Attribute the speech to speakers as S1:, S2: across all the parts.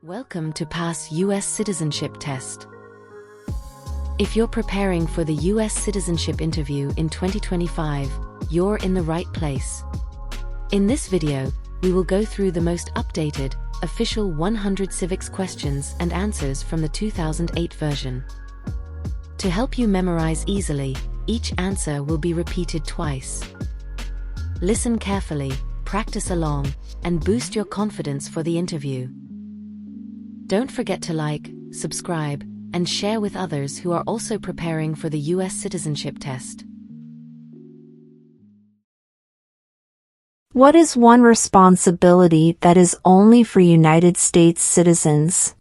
S1: Welcome to Pass U.S. Citizenship Test. If you're preparing for the U.S. Citizenship Interview in 2025, you're in the right place. In this video, we will go through the most updated, official 100 Civics Questions and Answers from the 2008 version. To help you memorize easily, each answer will be repeated twice. Listen carefully, practice along, and boost your confidence for the interview. Don't forget to like, subscribe, and share with others who are also preparing for the U.S. Citizenship Test.
S2: What is one responsibility that is only for United States citizens?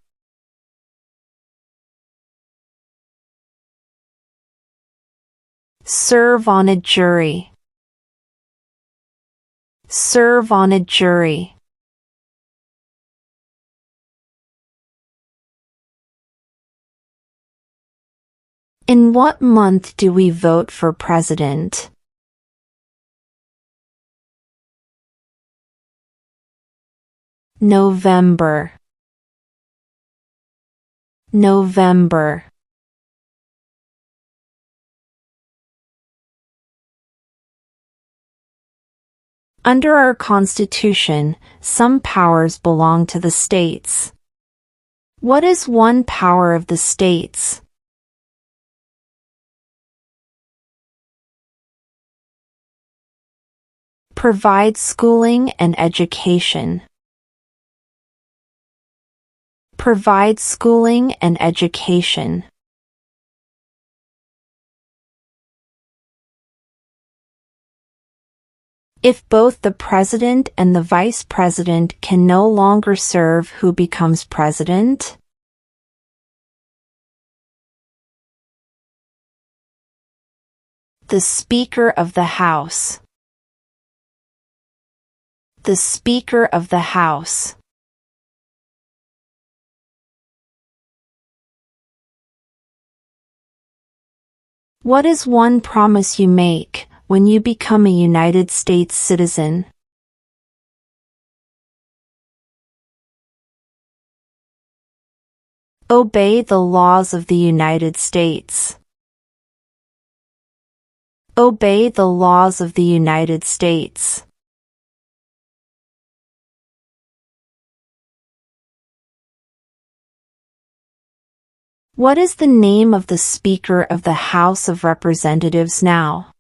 S2: Serve on a jury. Serve on a jury. In what month do we vote for president? November. November. Under our Constitution, some powers belong to the states. What is one power of the states? Provide schooling and education. Provide schooling and education. If both the president and the vice president can no longer serve, who becomes president? The Speaker of the House. The Speaker of the House. What is one promise you make when you become a United States citizen? Obey the laws of the United States. Obey the laws of the United States. What is the name of the Speaker of the House of Representatives now?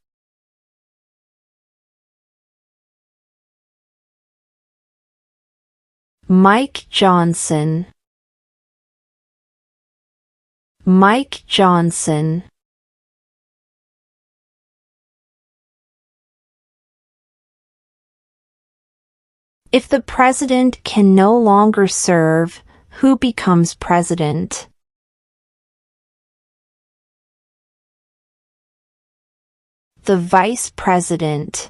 S2: Mike Johnson. Mike Johnson. If the president can no longer serve, who becomes president? The vice president.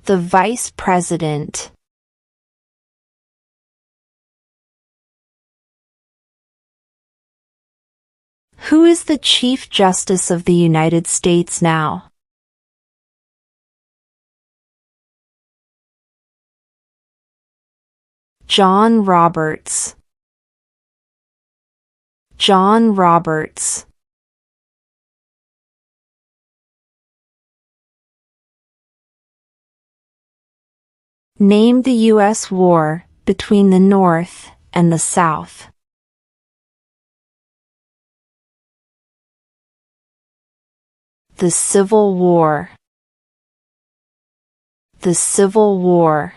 S2: The vice president. Who is the Chief Justice of the United States now? John Roberts. John Roberts. Name the U.S. war between the North and the South. The Civil War. The Civil War.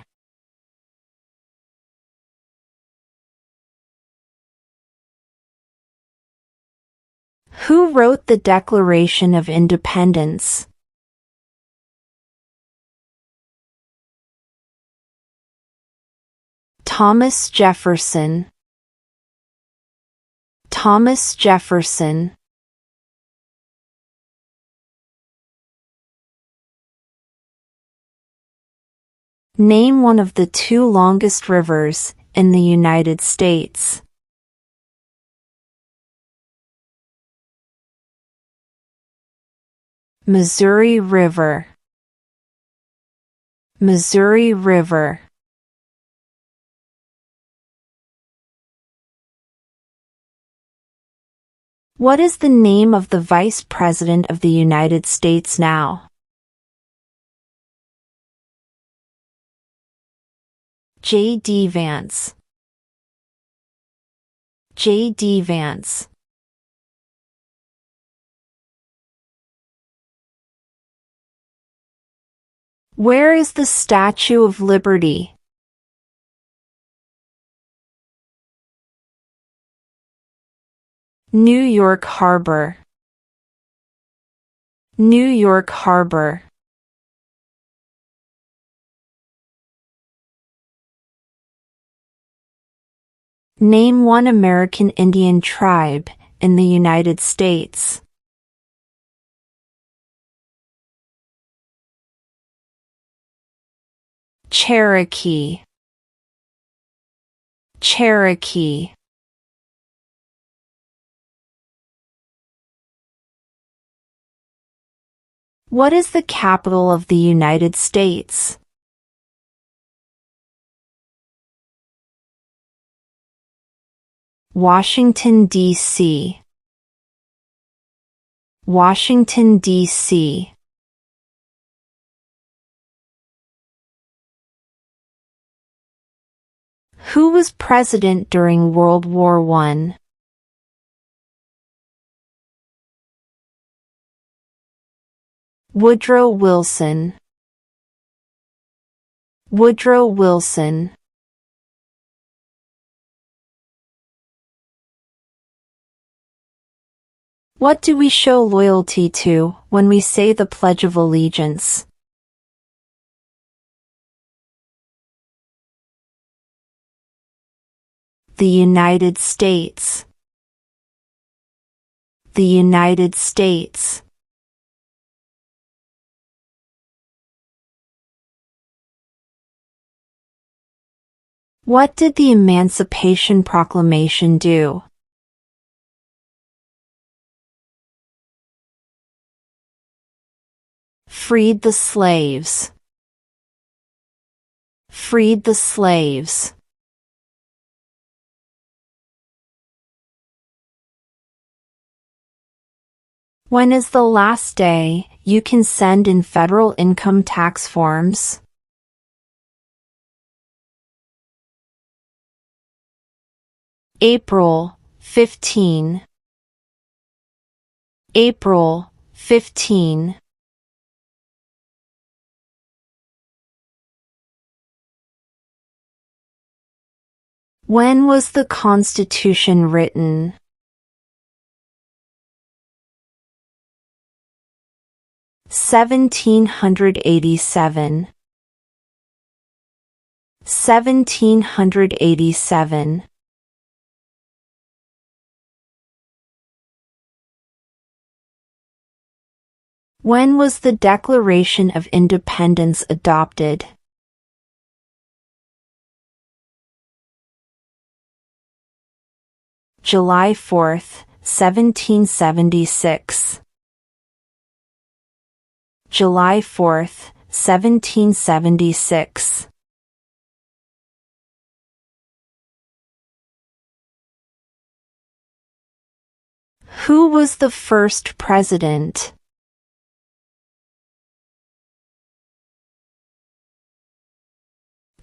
S2: Who wrote the Declaration of Independence? Thomas Jefferson. Thomas Jefferson. Name one of the two longest rivers in the United States. Missouri River. Missouri River. What is the name of the Vice President of the United States now? J.D. Vance. J.D. Vance. Where is the Statue of Liberty? New York Harbor. New York Harbor. Name one American Indian tribe in the United States. Cherokee. Cherokee. What is the capital of the United States? Washington, D.C. Washington, D.C. Who was president during World War I? Woodrow Wilson. Woodrow Wilson. What do we show loyalty to when we say the Pledge of Allegiance? The United States. The United States. What did the Emancipation Proclamation do? Freed the slaves. Freed the slaves. When is the last day you can send in federal income tax forms? April 15. April 15. When was the Constitution written? (1787). 1787. When was the Declaration of Independence adopted? July 4, 1776. July 4, 1776. Who was the first president?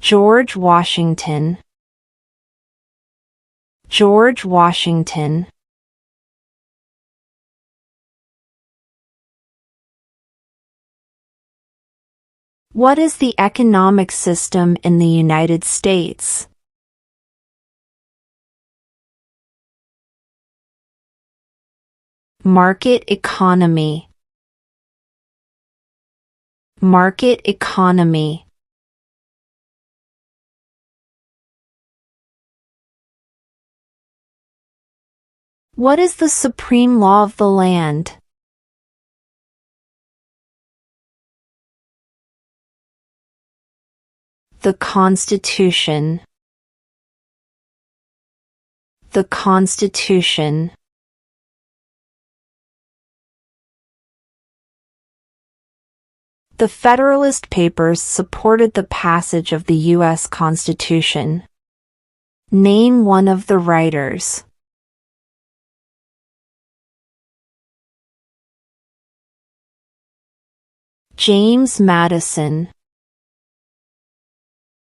S2: George Washington. George Washington. What is the economic system in the United States? Market economy. Market economy. What is the supreme law of the land? The Constitution. The Constitution. The Federalist Papers supported the passage of the U.S. Constitution. Name one of the writers. James Madison.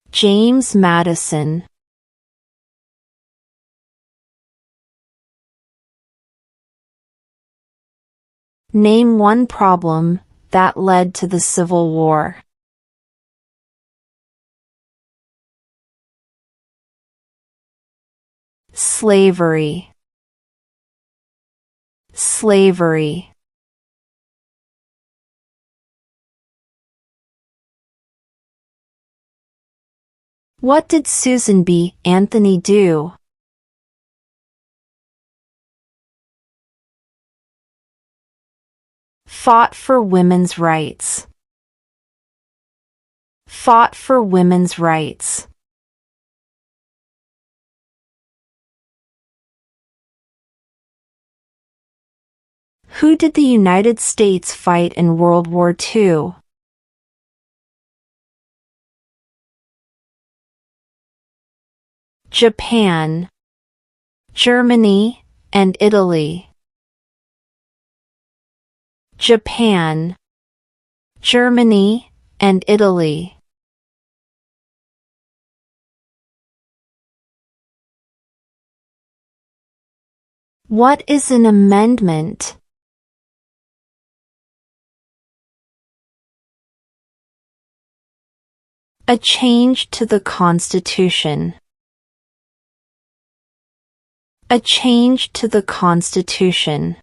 S2: James Madison. Name one problem that led to the Civil War. Slavery. Slavery. What did Susan B. Anthony do? Fought for women's rights. Fought for women's rights. Who did the United States fight in World War II? Japan, Germany, and Italy. Japan, Germany, and Italy. What is an amendment? A change to the Constitution. A change to the Constitution.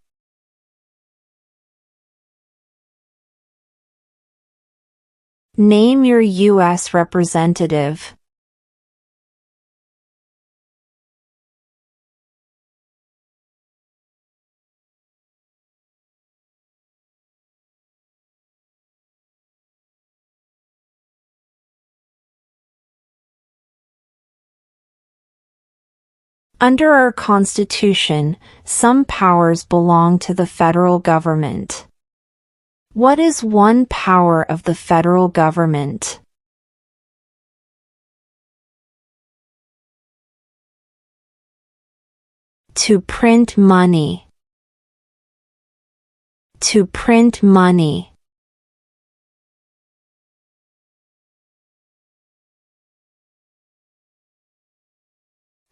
S2: Name your U.S. representative. Under our Constitution, some powers belong to the federal government. What is one power of the federal government? To print money. To print money.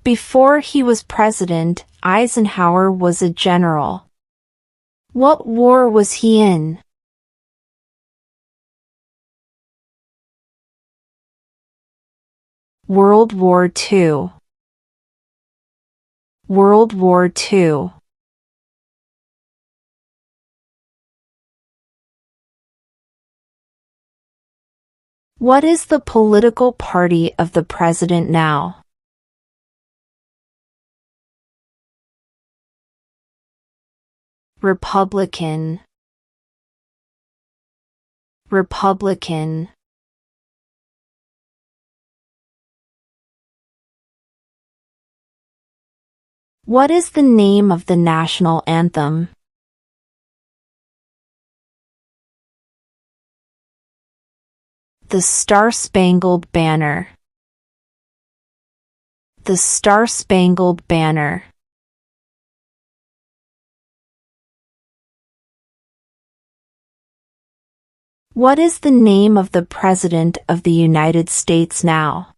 S2: Before he was president, Eisenhower was a general. What war was he in? World War II. World War II. What is the political party of the president now? Republican. Republican. What is the name of the national anthem? The Star-Spangled Banner. The Star-Spangled Banner. What is the name of the President of the United States now?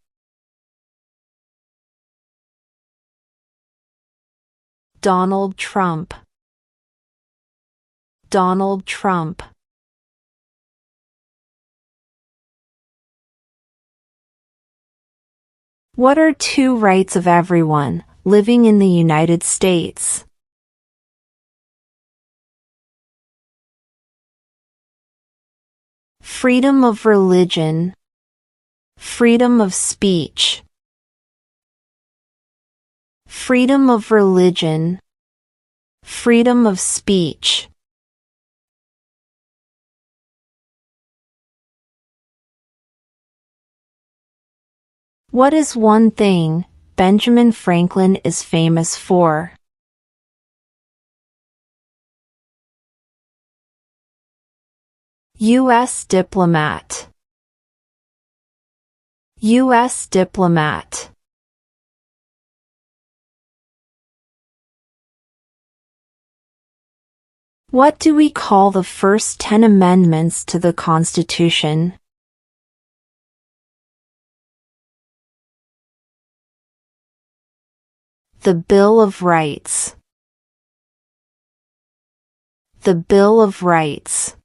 S2: Donald Trump. Donald Trump. What are two rights of everyone living in the United States? Freedom of religion. Freedom of speech. Freedom of religion. Freedom of speech. What is one thing Benjamin Franklin is famous for? U.S. diplomat. U.S. diplomat. What do we call the first 10 amendments to the Constitution? The Bill of Rights. The Bill of Rights.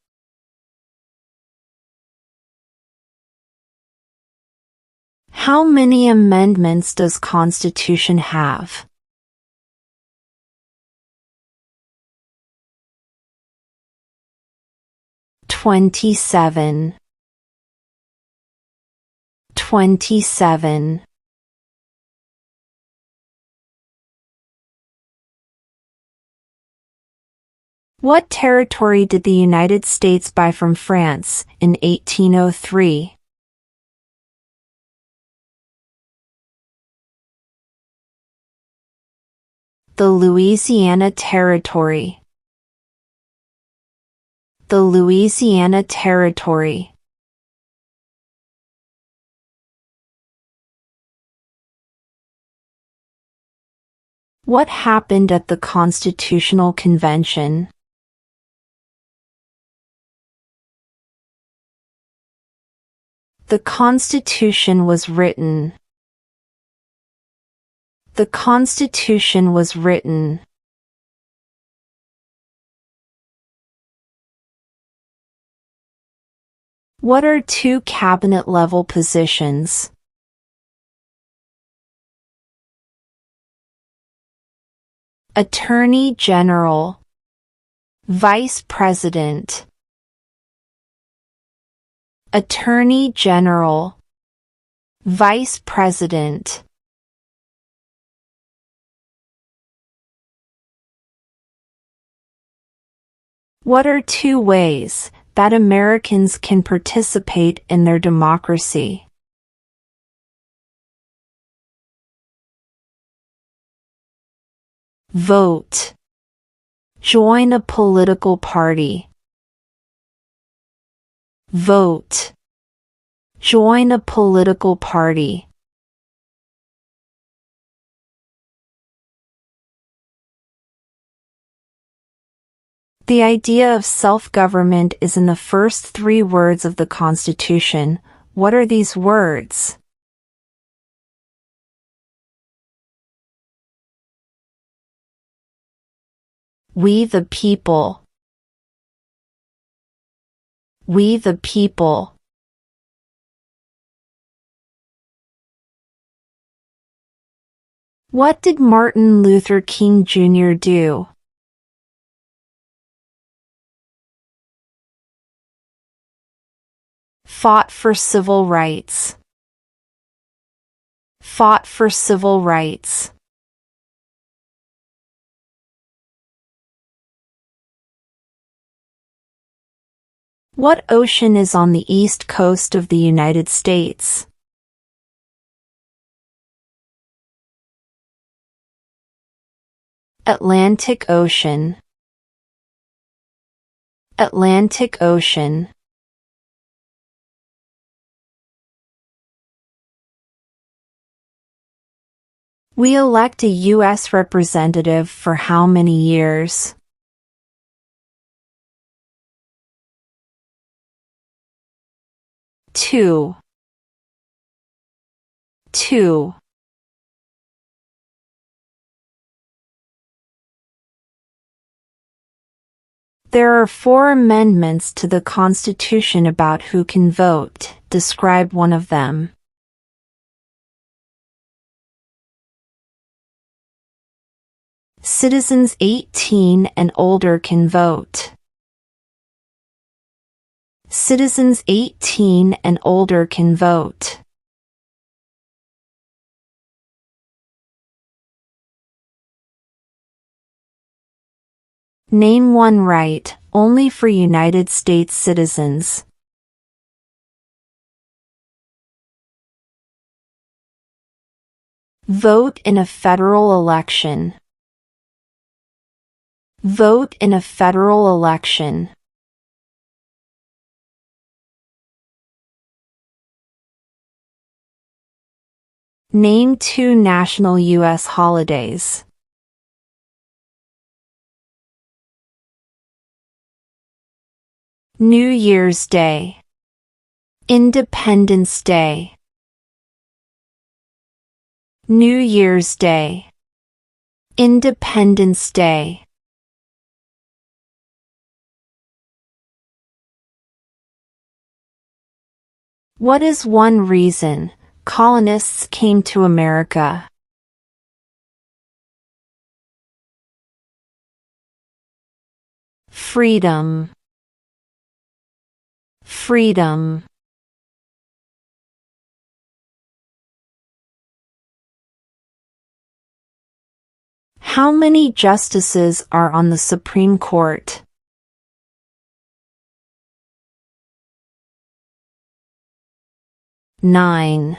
S2: How many amendments does Constitution have? 27. 27. What territory did the United States buy from France in 1803? The Louisiana Territory. The Louisiana Territory. What happened at the Constitutional Convention? The Constitution was written. The Constitution was written. What are two cabinet-level positions? Attorney General. Vice President. Attorney General. Vice President. What are two ways that Americans can participate in their democracy? Vote. Join a political party. Vote. Join a political party. The idea of self-government is in the first 3 words of the Constitution. What are these words? We the people. We the people. What did Martin Luther King Jr. do? Fought for civil rights. Fought for civil rights. What ocean is on the east coast of the United States? Atlantic Ocean. Atlantic Ocean. We elect a U.S. representative for how many years? Two. There are 4 amendments to the Constitution about who can vote. Describe one of them. Citizens 18 and older can vote. Citizens 18 and older can vote. Name one right, only for United States citizens. Vote in a federal election. Vote in a federal election. Name 2 national U.S. holidays. New Year's Day, Independence Day, New Year's Day, Independence Day. What is one reason colonists came to America? Freedom, freedom. How many justices are on the Supreme Court? 9.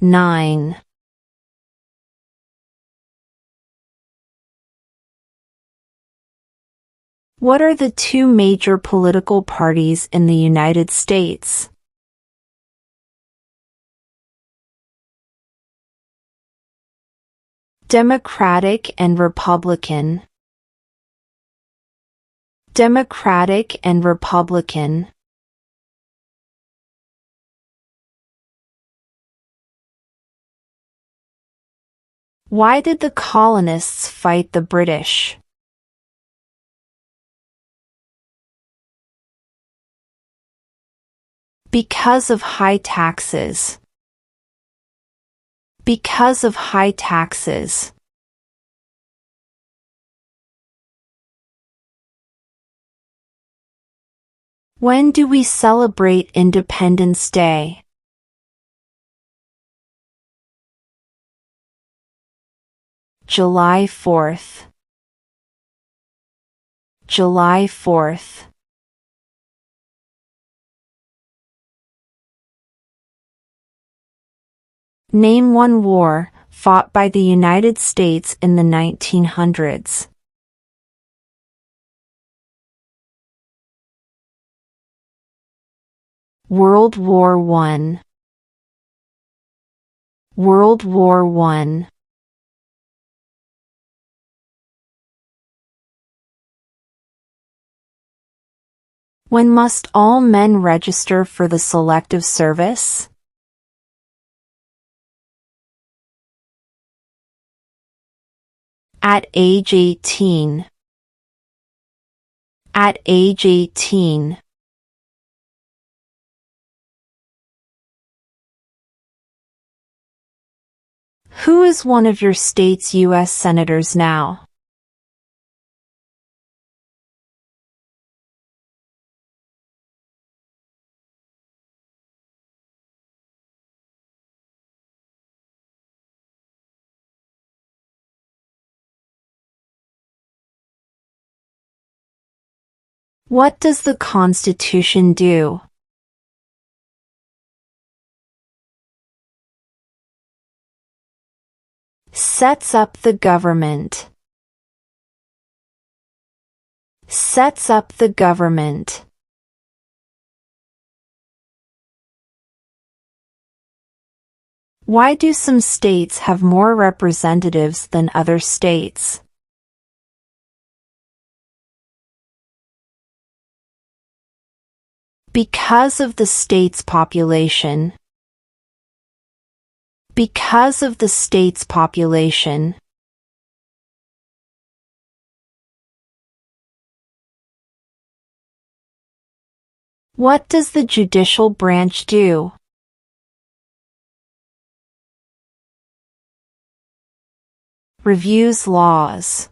S2: 9. What are the two major political parties in the United States? Democratic and Republican. Democratic and Republican. Why did the colonists fight the British? Because of high taxes. Because of high taxes. When do we celebrate Independence Day? July 4th. July 4th. Name one war fought by the United States in the 1900s. World War I. World War I. When must all men register for the Selective Service? At age 18. At age 18. Who is one of your state's U.S. senators now? What does the Constitution do? Sets up the government. Sets up the government. Why do some states have more representatives than other states? Because of the state's population. Because of the state's population. What does the judicial branch do? Reviews laws.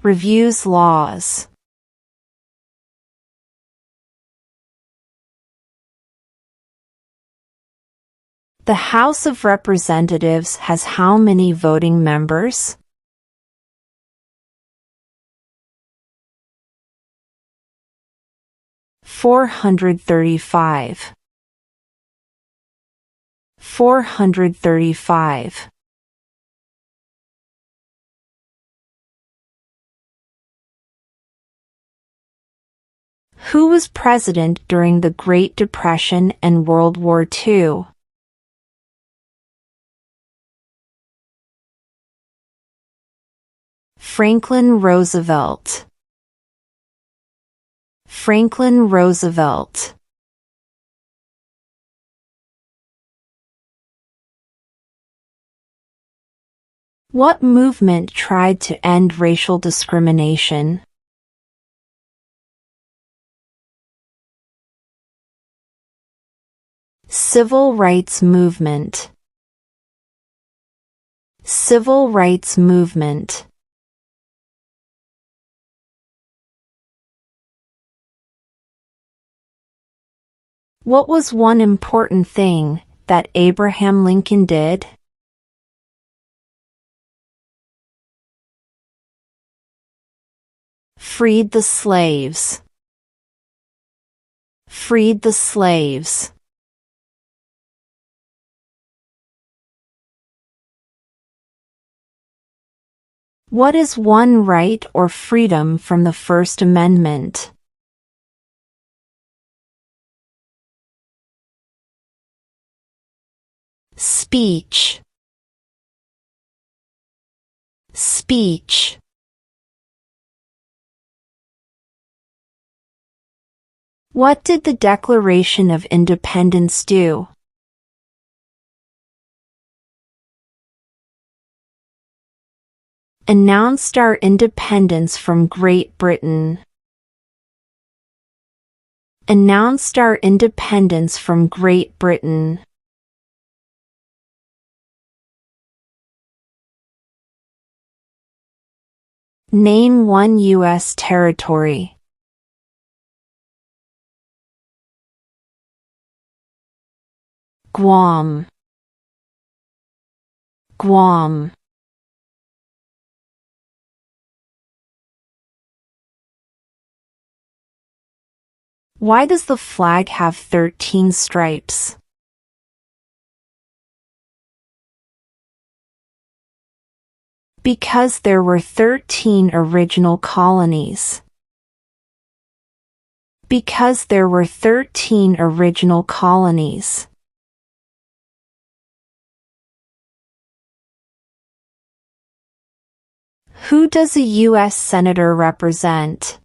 S2: Reviews laws. The House of Representatives has how many voting members? $435. 435. Who was president during the Great Depression and World War II? Franklin Roosevelt. Franklin Roosevelt. What movement tried to end racial discrimination? Civil rights movement. Civil rights movement. What was one important thing that Abraham Lincoln did? Freed the slaves. Freed the slaves. What is one right or freedom from the First Amendment? Speech. Speech. What did the Declaration of Independence do? Announced our independence from Great Britain. Announced our independence from Great Britain. Name one U.S. territory. Guam. Guam. Why does the flag have 13 stripes? Because there were 13 original colonies. Because there were 13 original colonies. Who does a U.S. Senator represent?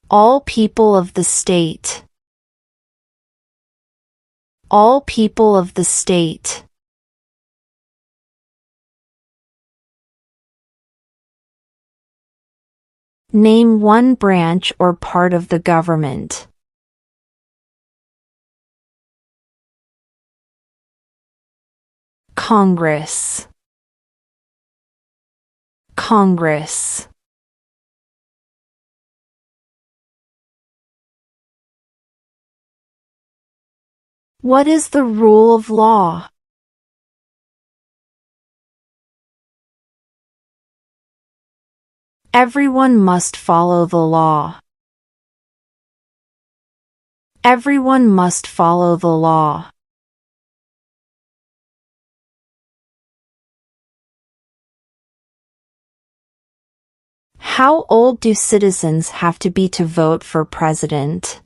S2: All people of the state. All people of the state. Name one branch or part of the government. Congress. Congress. What is the rule of law? Everyone must follow the law. Everyone must follow the law. How old do citizens have to be to vote for president?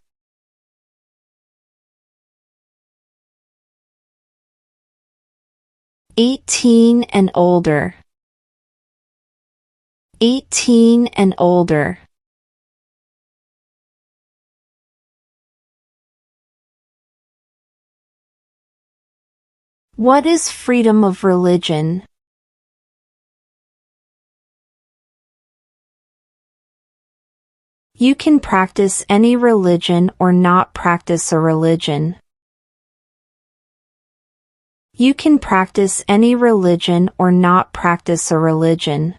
S2: 18 and older. 18 and older. What is freedom of religion? You can practice any religion or not practice a religion. You can practice any religion or not practice a religion.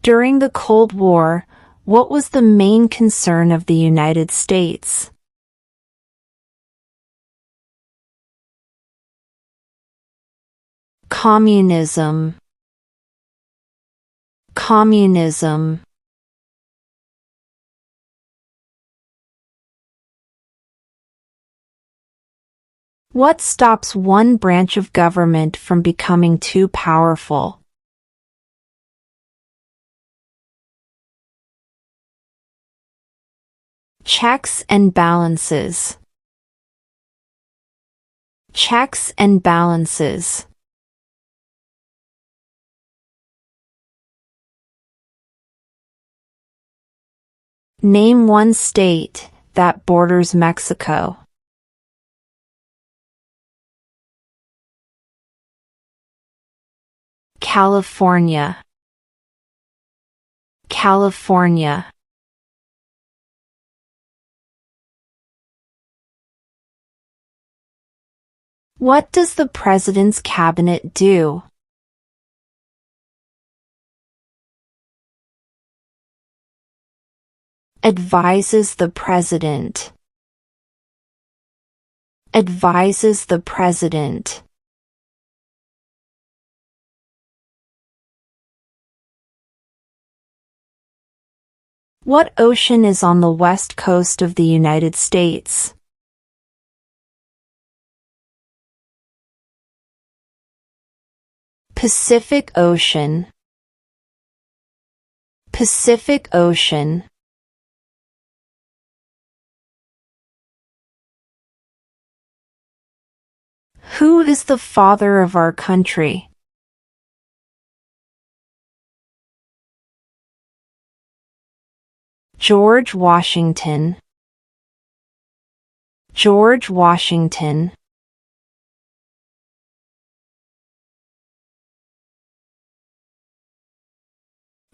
S2: During the Cold War, what was the main concern of the United States? Communism. Communism. What stops one branch of government from becoming too powerful? Checks and balances. Checks and balances. Name one state that borders Mexico. California. California. What does the President's Cabinet do? Advises the President. Advises the President. What ocean is on the west coast of the United States? Pacific Ocean. Pacific Ocean. Who is the father of our country? George Washington. George Washington.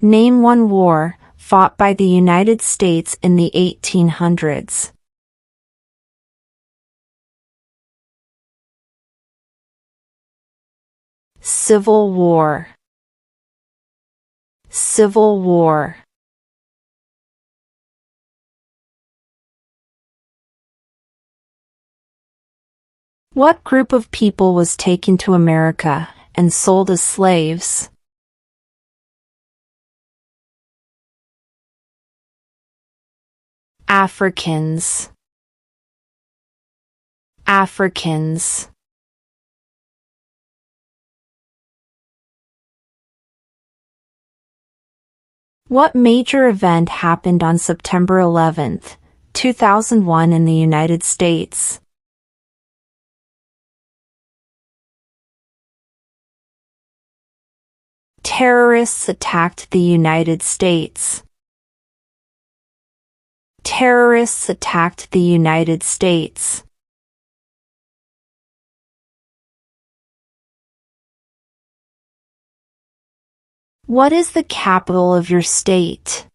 S2: Name one war fought by the United States in the 1800s. Civil War. Civil War. What group of people was taken to America and sold as slaves? Africans. Africans. What major event happened on September 11, 2001 in the United States? Terrorists attacked the United States. Terrorists attacked the United States. What is the capital of your state?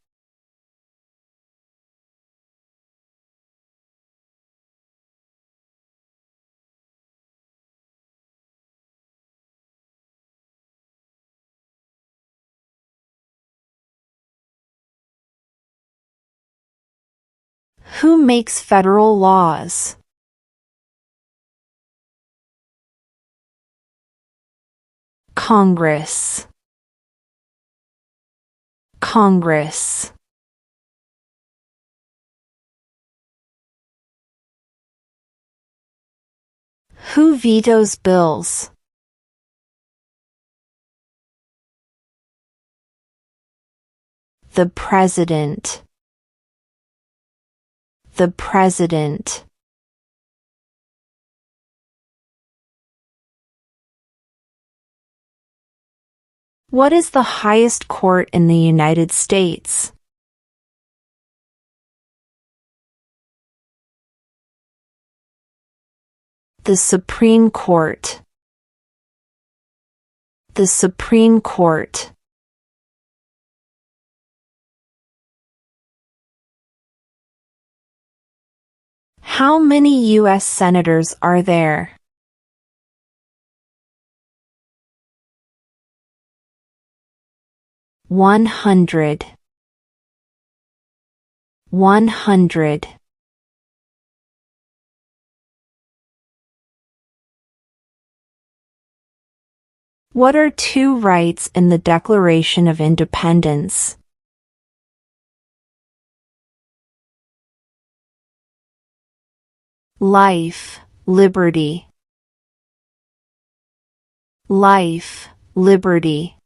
S2: Who makes federal laws? Congress. Congress. Who vetoes bills? The President. The President. What is the highest court in the United States? The Supreme Court. The Supreme Court. How many U.S. senators are there? One hundred. 100. What are two rights in the Declaration of Independence? Life, liberty. Life, liberty.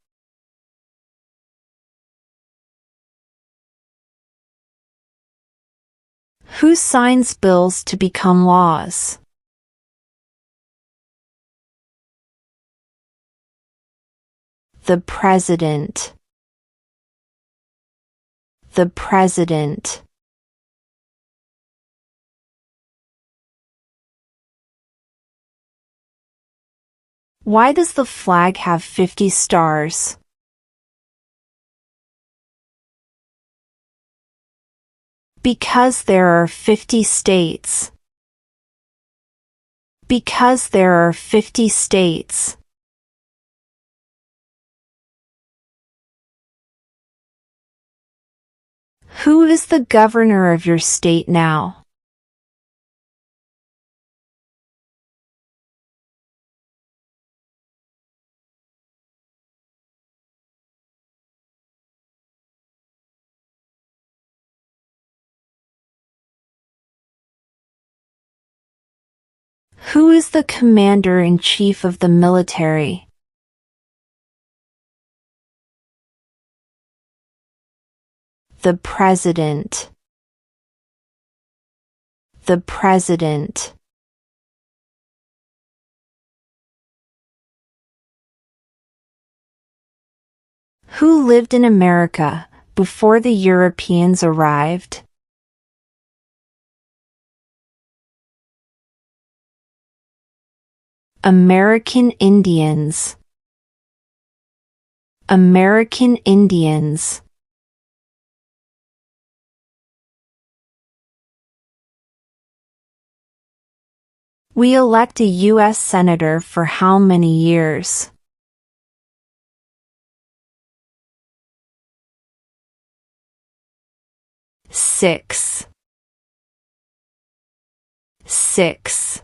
S2: Who signs bills to become laws? The President. The President. Why does the flag have 50 stars? Because there are 50 states. Because there are 50 states. Who is the governor of your state now? Who is the commander-in-chief of the military? The President. The President. Who lived in America before the Europeans arrived? American Indians. American Indians. We elect a U.S. Senator for how many years? Six. Six.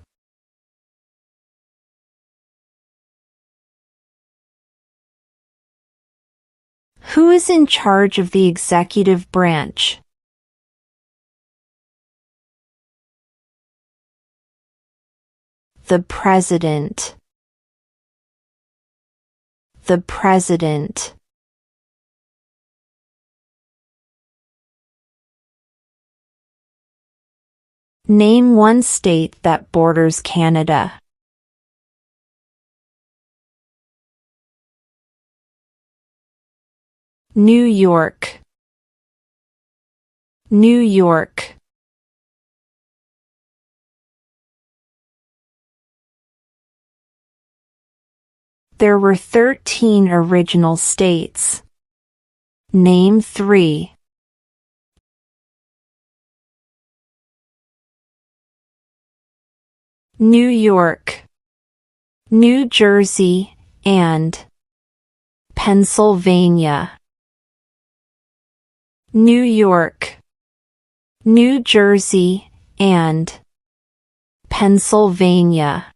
S2: Who is in charge of the executive branch? The President. The President. Name one state that borders Canada. New York. New York. There were 13 original states. Name 3. New York, New Jersey, and Pennsylvania. New York, New Jersey, and Pennsylvania.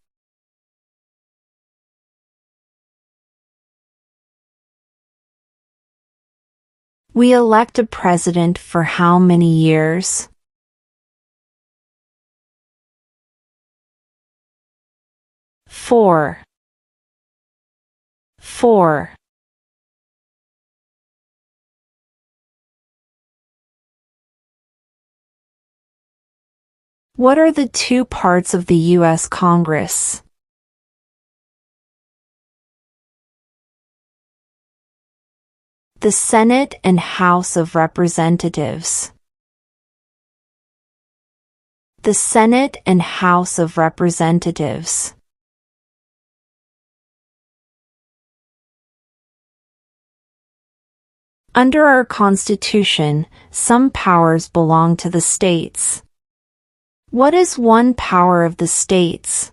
S2: We elect a president for how many years? 4. 4. What are the two parts of the U.S. Congress? The Senate and House of Representatives. The Senate and House of Representatives. Under our Constitution, some powers belong to the states. What is one power of the states?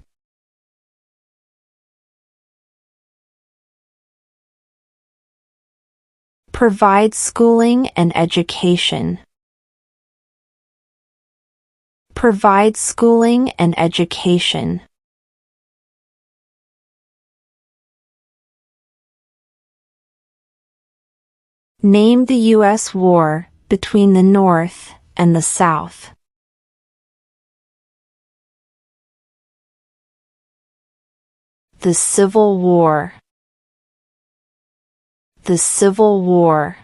S2: Provide schooling and education. Provide schooling and education. Name the U.S. war between the North and the South. The Civil War. The Civil War.